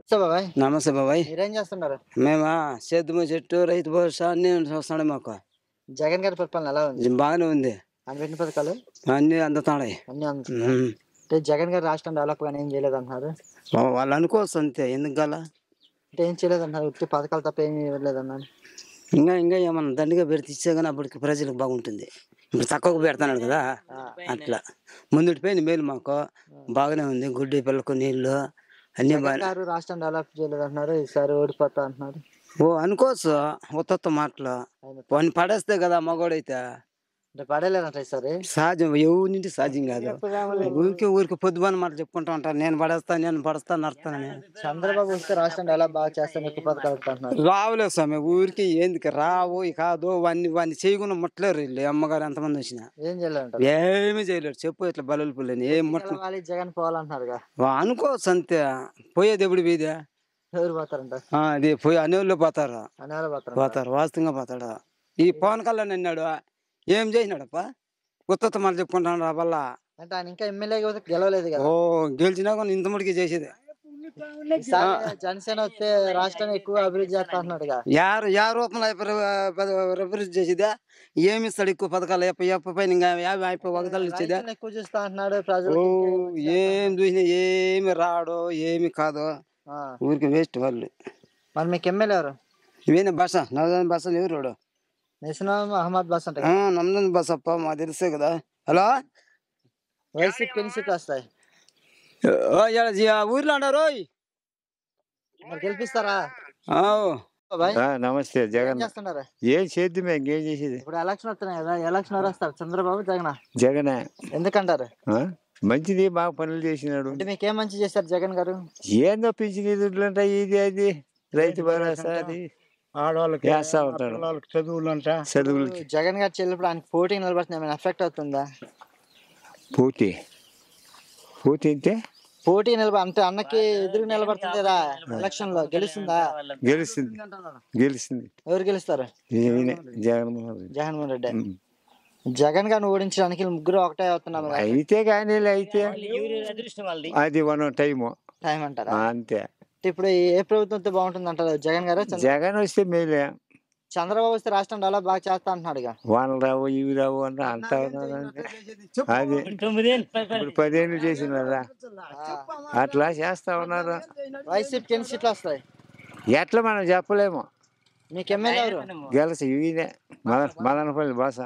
నమస్తే బాబాయ్. నమస్తే బాబాయ్. మీరేం చేస్తున్నారు? మేమా సేద్యము చెట్టు రైతు భరోసా అన్ని చూస్తున్నాడు. మాకు జగన్ గారి పరిపాలన ఎలా ఉంది? బాగానే ఉంది. ఆయన పెట్టిన పథకాలు అన్ని అందుతున్నాయి. అన్ని అందుతున్నాయి. అంటే జగన్ గారు రాష్ట్రం డెవలప్ గానీ ఏం చేయలేదు అంటున్నారు. వాళ్ళు అనుకోవచ్చు అంతే. ఎందుకు గల అంటే ఏం చేయలేదు అంటున్నారు. ఉత్తి పథకాలు తప్ప ఏమి ఇవ్వలేదు అన్నారు. ఇంకా ఏమన్నా దండిగా పెడితే ఇచ్చే కానీ అప్పటికి ప్రజలకు బాగుంటుంది. ఇప్పుడు తక్కువకు పెడతాడు కదా, అట్లా ముందుటి పోయింది మేలు. మాకు బాగానే ఉంది. గుడ్డి పిల్లకు నీళ్లు అన్ని బాగా. రాష్ట్రం డెవలప్ చేయలేదు అంటున్నారు. ఈసారి ఓడిపోతా అంటున్నారు. అనుకోవచ్చు. ఉత్త మాటలు వాడిని పడేస్తే కదా మగోడైతే. అంటే పడలేదంట ఈసారి. సహజం, ఎవరి సహజం కాదు. ఊరికి పొద్దుబని మాట చెప్పుకుంటా ఉంటారు. నేను పడేస్తాను నడతానని. చంద్రబాబు వస్తే రాష్ట్రం డెవలప్ బాగా చేస్తాను, ఎక్కువ పథకాలు అంటున్నారు. రావులేదు స్వామి. ఊరికి ఎందుకు రావు కాదు. వాడిని చేయకుండా ముట్టలేరు. వీళ్ళు అమ్మగారు ఎంతమంది వచ్చినా ఏం చేయలేదు. ఏమి చేయలేరు. చెప్పు ఇట్లా బలులు పుల్లని ఏం ముట్ట. జగన్ పోవాలంటున్నారు. అనుకోవచ్చు అంతే. పోయేది ఎప్పుడు వీధి ఎవరు పోతారంట? అది పోయి అనేళ్ళు పోతారు. వాస్తవంగా పోతాడు. ఈ పవన్ కళ్యాణ్ అన్నాడు, ఏం చేసినాడప్ప? ఉత్త మళ్ళీ చెప్పుకుంటాడు. వల్ల అంటే ఆయన ఇంకా ఎమ్మెల్యే గెలవలేదు కదా. గెలిచినా కానీ ఇంత ముడికి చేసేది. జనసేన వస్తే రాష్ట్రాన్ని ఎక్కువ అభివృద్ధి చేస్తా అంటున్నాడు. యా రూపంలో అభివృద్ధి చేసేదా? ఏమి ఇస్తాడు? ఎక్కువ పథకాలు పైన ఇంకా 50 వాగ్దానాలు ఇచ్చేదా? ఎక్కువ చూస్తా అంటున్నాడు. ప్రజలు ఏం చూసినా ఏమి రాడు, ఏమి కాదు. ఊరికి వేస్ట్ వాళ్ళు. మరి మీకు ఎమ్మెల్యే ఎవరు? ఇవేనా బస నవదాని బస ఎవరు? అహ్మద్ బస్ అంటే నమ్దని బస్ అప్ప, మా తెలుసే కదా. హలో, వైసీపీ ఎన్ని సీట్లు వస్తాయి? ఊర్లో అన్నారు. గెలిపిస్తారా? నమస్తే. జగన్ చేస్తున్నారు. ఏం చేద్దామే, ఇంకేం చేసేది. ఇప్పుడు ఎలక్షన్ వస్తున్నాయి కదా, ఎలక్షన్ ఎవరు వస్తారు? చంద్రబాబు, జగనే. ఎందుకంటారు? మంచిది, బాగా పనులు చేసినాడు. అంటే మీకేం మంచి చేశారు జగన్ గారు? ఏందో పింఛన్ నిధులంట, ఇది అది రైతు భరోసా అది ఆడవాళ్ళకి వేస్తా ఉంటాడు. చదువులు జగన్ గారు చెల్లిప్పుడు ఆయనకి పోటీ నిలబడుతుంది, ఏమైనా ఎఫెక్ట్ అవుతుందా? పోటీ అంటే పోటీ అంటే అన్నకి ఎదురు నిలబడుతుంది కదా ఎలక్షన్ లో, గెలుస్తుందా? గెలుస్తుంది. ఎవరు గెలుస్తారు? జగన్మోహన్ రెడ్డి. జగన్ గారిని ఓడించడానికి ముగ్గురు ఒకటే అవుతున్నారు. అయితే కానీ అది టైం అంటారా? అంతే. ఇప్పుడు ఏ ప్రభుత్వంతో బాగుంటుంది అంటారు? జగన్ గారు? జగన్ వస్తే మేలే. చంద్రబాబు వస్తే రాష్ట్రం డెవలప్ బాగా చేస్తా అంటున్నాడు. వానలు రావు, ఇవి రావు అంట అంతా అది. ఇప్పుడు 10 ఏళ్ళు చేసినారా, అట్లా చేస్తా ఉన్నారు. వైసీపీకి ఎన్ని సీట్లు వస్తాయి? ఎట్లా మనం చెప్పలేము. మీకు ఎమ్మెల్యే ఎవరు? గెలిచి ఇవినే మదనపల్లి భాష.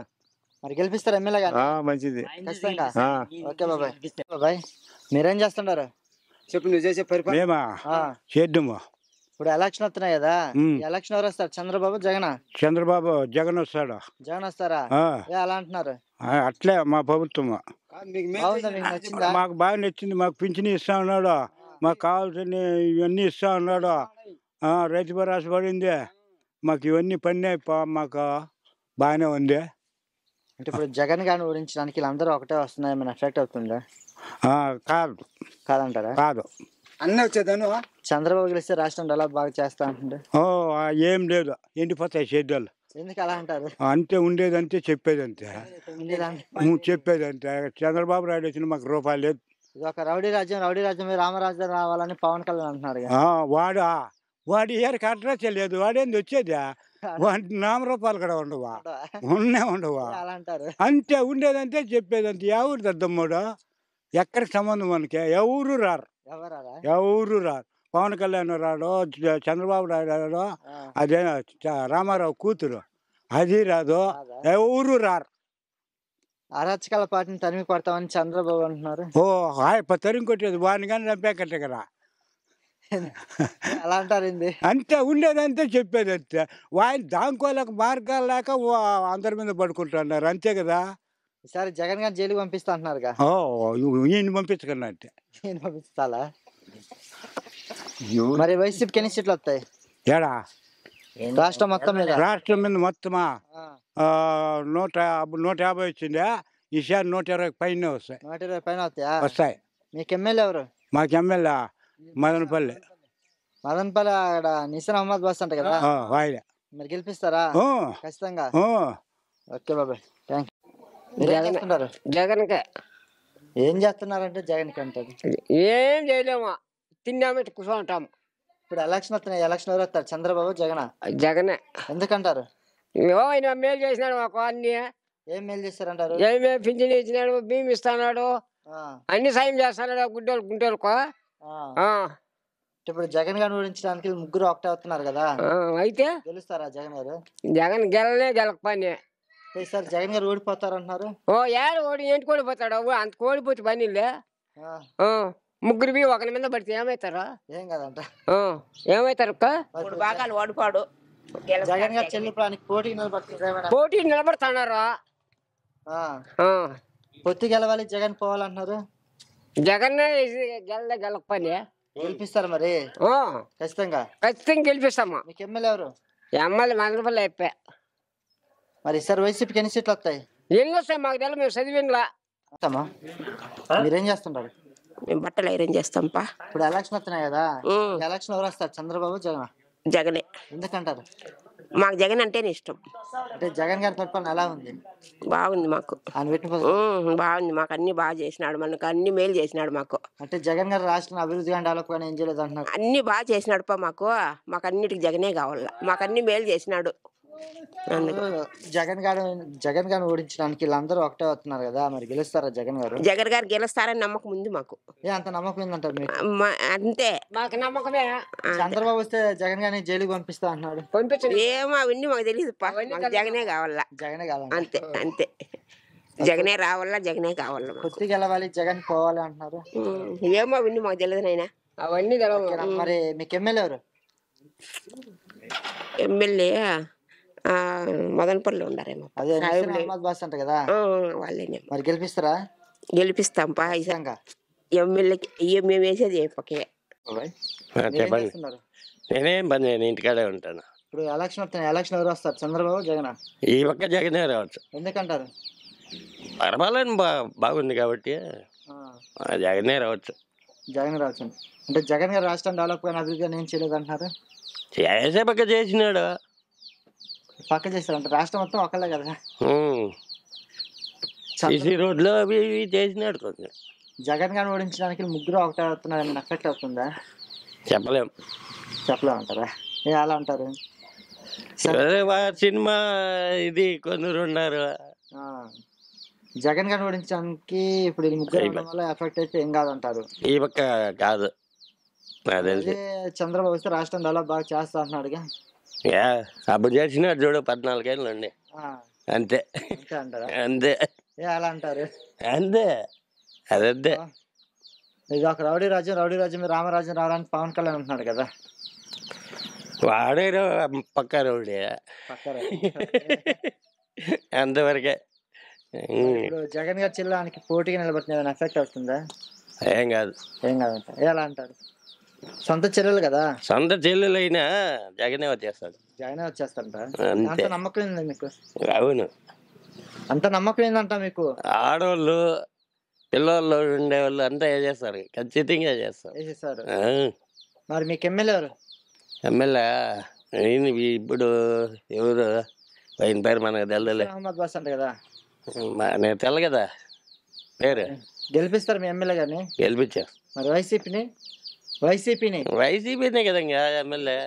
మరి గెలిపిస్తారు ఎమ్మెల్యే గారు? మంచిది, ఖచ్చితంగా. ఓకే బాబాయ్. బాబాయ్, మీరేం చేస్తుంటారు? చెప్పు, నువ్వు చేసే పరిపాలన చేద్దాము. ఇప్పుడు ఎలక్షన్ వస్తున్నాయి కదా, ఎలక్షన్ ఎవరు వస్తారు? చంద్రబాబు, జగన్ వస్తాడు. జగన్ వస్తారా? అలా అంటున్నారు. అట్లే మా ప్రభుత్వం నచ్చిందా? మాకు బాగా నచ్చింది. మాకు పింఛన్ ఇస్తా ఉన్నాడు, మాకు కావాల్సిన ఇవన్నీ ఇస్తా ఉన్నాడు. రైతు భరోసా పడింది మాకు, ఇవన్నీ పడినాయి. మాకు బాగానే ఉంది. అంటే ఇప్పుడు జగన్ గారిని ఓడించడానికి వీళ్ళందరూ ఒకటే వస్తున్నాయి, ఏమైనా ఎఫెక్ట్ అవుతుందా? కాదంటారా? కాదు. అన్నీ వచ్చేదాను. చంద్రబాబు గెలిస్తే రాష్ట్రం డెవలప్ బాగా చేస్తా అంటుండే. ఏం లేదు, ఎండిపోతాయి సేద్యాలు. ఎందుకు అలా అంటారు? అంతే ఉండేదంతే, చెప్పేదంతే. చంద్రబాబు నాయుడు వచ్చిన మాకు రూపాయలు లేదు. ఇది ఒక రౌడీ రాజ్యం రామరాజ్యం రావాలని పవన్ కళ్యాణ్ అంటున్నారు. వాడు ఏరికి అడ్రస్ లేదు. వాడేంది వచ్చేది? వాటి నామరూపాలు కూడా ఉండవా? ఉండవా? అంతే ఉండేదంతే, చెప్పేదంతే. ఎవరు దద్దమ్మడు? ఎక్కడికి సంబంధం మనకి? ఎవరు రారు. పవన్ కళ్యాణ్ రాడు, చంద్రబాబు నాయుడు రాడు, అదే రామారావు కూతురు అది రాదు, ఎవరు రారు. అరాచకాల పార్టీని తరిమి కొడతామని చంద్రబాబు అంటున్నారు. తరిమి కొట్టేది వాడిని కానీ చంపేకట్టే కదా. అలా అంటారు. అంతే ఉండేదంతే, చెప్పేదంతే. వాడిని దానికోలేక మార్గాలు లేక అందరి మీద పడుకుంటున్నారు, అంతే కదా. ఈసారి జగన్ గారిని జైలుకి పంపిస్తా అంటున్నారు. ఈయన పంపించకన్నా అంటే పంపిస్తాలా? మరి వైసీపీకి ఎన్ని సీట్లు వస్తాయి? ఏడా రాష్ట్రం మొత్తం మీద? రాష్ట్రం మీద మొత్తమా 150 వచ్చింది. ఈసారి 120 పైన వస్తాయి. 120 పైన వస్తాయి. మీకు ఎమ్మెల్యే ఎవరు? మాకు ఎమ్మెల్యే మదనపల్లి. అక్కడ నిసార్ అహ్మద్ బస్ అంట కదా, మీరు గెలిపిస్తారా? ఖచ్చితంగా. ఓకే బాబాయ్, థ్యాంక్ యూ. జగన్కే. ఏం చేస్తున్నారంటే జగన్ కి అంటే ఏం చేయలేము, తిన్నామంటే కూర్చుంటాం. ఇప్పుడు ఎలక్షన్ వస్తున్నాయి, ఎలక్షన్ ఎవరు వస్తారు, చంద్రబాబు జగన్? జగనే. ఎందుకంటారు? ఆయన మేలు చేసినాడు మాకు అన్ని. ఏం మేలు చేస్తారంటారు? ఏమేమి పింఛన్ ఇచ్చినాడు, బియ్యం ఇస్తున్నాడు, అన్ని సాయం చేస్తున్నాడు గుంటోళ్ళకు. ఇప్పుడు జగన్ గారిని ఓడించడానికి ముగ్గురు ఒకటే అవుతున్నారు కదా, అయితే గెలుస్తారా జగన్ గారు? జగన్ గెలకపోయి ఈసారి జగన్ గారు ఓడిపోతారు అంటున్నారు. ఏంటి ఓడిపోతాడు? అంత ఓడిపోతే పనిలే. ముగ్గురు బి ఒకరి మీద పడితే ఏమవుతారు? ఏం కదంట, ఏమవుతారు? బాగా ఓడిపాడు. జగన్ గారు చెల్లిపోవడానికి పోటీ నిలబడుతున్నారు. పొత్తు గెలవాలి, జగన్ పోవాలంటున్నారు. జగన్ గెలకపోయి గెలిపిస్తారు మరి ఖచ్చితంగా గెలిపిస్తాము. మీకు ఎమ్మెల్యే ఎవరు? ఎమ్మెల్యే మంగళపల్లి అయిపోయా. మరి ఈసారి వైసీపీకి ఎన్ని సీట్లు వస్తాయి? ఎన్ని వస్తాయి మాకు తెలియదు, మేము చదివినలా. మీరేం చేస్తుంటారు? మేము బట్టలు ఐరన్ చేస్తాంపా. ఇప్పుడు ఎలక్షన్ వస్తున్నాయి కదా, ఎలక్షన్ ఎవరు వస్తారు, చంద్రబాబు జగన్? జగనే. ఎందుకంటారు? మాకు జగన్ అంటేనే ఇష్టం. అంటే జగన్ గారి పరిపాలన ఎలా ఉంది? బాగుంది మాకు. బాగుంది మాకు, అన్ని బాగా చేసినాడు, మనకు అన్ని మేలు చేసినాడు మాకు. అంటే జగన్ గారు రాష్ట్రం అభివృద్ధి కానీ డెవలప్ కానీ ఏం చేయలేదు అంటున్నారు. అన్ని బాగా చేసినాడు పా మాకు. మాకు అన్నిటికి జగనే కావాల, మాకు అన్ని మేలు చేసినాడు. జగన్ గారిని ఓడించడానికి వీళ్ళందరూ ఒకటే అవుతున్నారు కదా, మరి గెలుస్తారా జగన్ గారు? జగన్ గారు గెలుస్తారని నమ్మకం ఉంది మాకు. అంత నమ్మకం ఏందంటారు మీకు? అంతే మాకు నమ్మకమే. చంద్రబాబు వస్తే జగన్ గారిని జైలుకి పంపిస్తా అంటున్నాడు. ఏమో అవన్నీ మాకు తెలియదు. జగనే కావాలా, జగనే కావాలి. అంతే అంతే. జగనే రావాలా, జగనే కావాలా. పొత్తు గెలవాలి, జగన్ పోవాలి అంటున్నారు. ఏమో అవన్నీ మాకు తెలియదు నాయన. అవన్నీ మరి మీకు ఎమ్మెల్యే ఎవరు? ఎమ్మెల్యే మదనపల్లి ఉండారేమో. అదే బాస్ అంట కదా, వాళ్ళేనే. మరి గెలిపిస్తారా? గెలిపిస్తాంపా. ఎమ్మెల్యేకి మేము వేసేది పక్కే. నేనేం పని, నేను ఇంటికాడే ఉంటాను. ఇప్పుడు ఎలక్షన్ వస్తున్నాయి, ఎలక్షన్ ఎవరు వస్తారు, చంద్రబాబు జగన్? ఈ ఒక్క జగనే రావచ్చు. ఎందుకంటారు? పర్వాలేదు, బాగుంది కాబట్టి జగనే రావచ్చు. జగన్ రావచ్చు. అంటే జగన్ గారు రాష్ట్రం డెవలప్ కానీ అభివృద్ధి ఏం చేయలేదు అంటున్నారు. చేసే పక్క చేసినాడు, పక్క చేస్తారు. అంటే రాష్ట్రం మొత్తం ఒకళ్ళే కదా, సిసి రోడ్లు అవి ఇవి చేసినాడు. కొంచెం జగన్ గారిని ఓడించడానికి ముగ్గురు ఒకటే అవుతున్నారు, ఎఫెక్ట్ అవుతుందా? చెప్పలేము అంటారా? అలా అంటారు. సినిమా ఇది కొందరు ఉన్నారు. జగన్ గారిని ఓడించడానికి ఇప్పుడు ముగ్గురు ఎఫెక్ట్ అయితే ఏం కాదంటారు. ఈ పక్క కాదు. చంద్రబాబు వస్తే రాష్ట్రం డెవలప్ బాగా చేస్తా అంటున్నాడుగా. అప్పుడు చేసినాడు చూడు, 14 ఏళ్ళు ఉండి. అంతే అంటారా? అంతే. అలా అంటారు. అంతే, అదంతే. ఇది ఒక రౌడీ రాజ్యం మీద రామరాజ్యం రావడానికి పవన్ కళ్యాణ్ అంటున్నాడు కదా. వాడే పక్కా రౌడీ, అంతవరకే. జగన్ గారు చెల్లడానికి పోటీగా నిలబడుతుంది, ఎఫెక్ట్ అవుతుందా? ఏం కాదు. కాదంట. ఎలా అంటారు? సొంత చెల్లెలు కదా. సొంత చెల్లెలు అయినా జగనే వచ్చేస్తాడు. జగనే వచ్చేస్తాడంట. అంత నమ్మకం ఏంది మీకు? అవును, అంత నమ్మకం ఏందంట మీకు? ఆడవాళ్ళు పిల్లలు ఉండేవాళ్ళు అంతా చేస్తారు, ఖచ్చితంగా చేస్తారు. మరి మీకు ఎమ్మెల్యే ఎవరు? ఎమ్మెల్యే ఇప్పుడు ఎవరు ఆయన పేరు మనకు తెల్లలే. అహ్మద్ బాస్ అంట కదా. నేను తెల్ల కదా పేరు. గెలిపిస్తారు మీ ఎమ్మెల్యే గారిని? గెలిపించారు. మరి వైసీపీనే కదా ఎమ్మెల్యే.